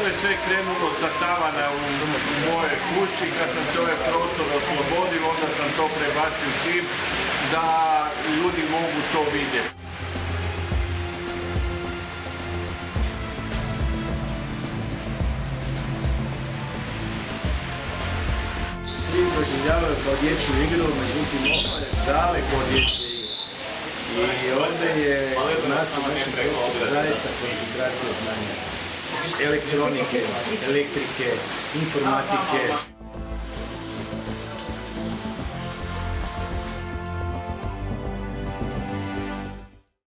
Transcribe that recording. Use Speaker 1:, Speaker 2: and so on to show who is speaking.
Speaker 1: To je sve krenulo sa tavana u moje kući, kad sam se ovaj prostor oslobodio, onda sam to prebacio svim da ljudi mogu to vidjeti.
Speaker 2: Svi doživljavaju kao dječju igru, međutim ovo je daleko od dječje igre. I ovdje je u nas u našem prostoru zaista koncentracija znanja. Elektronike, elektrike, informatike.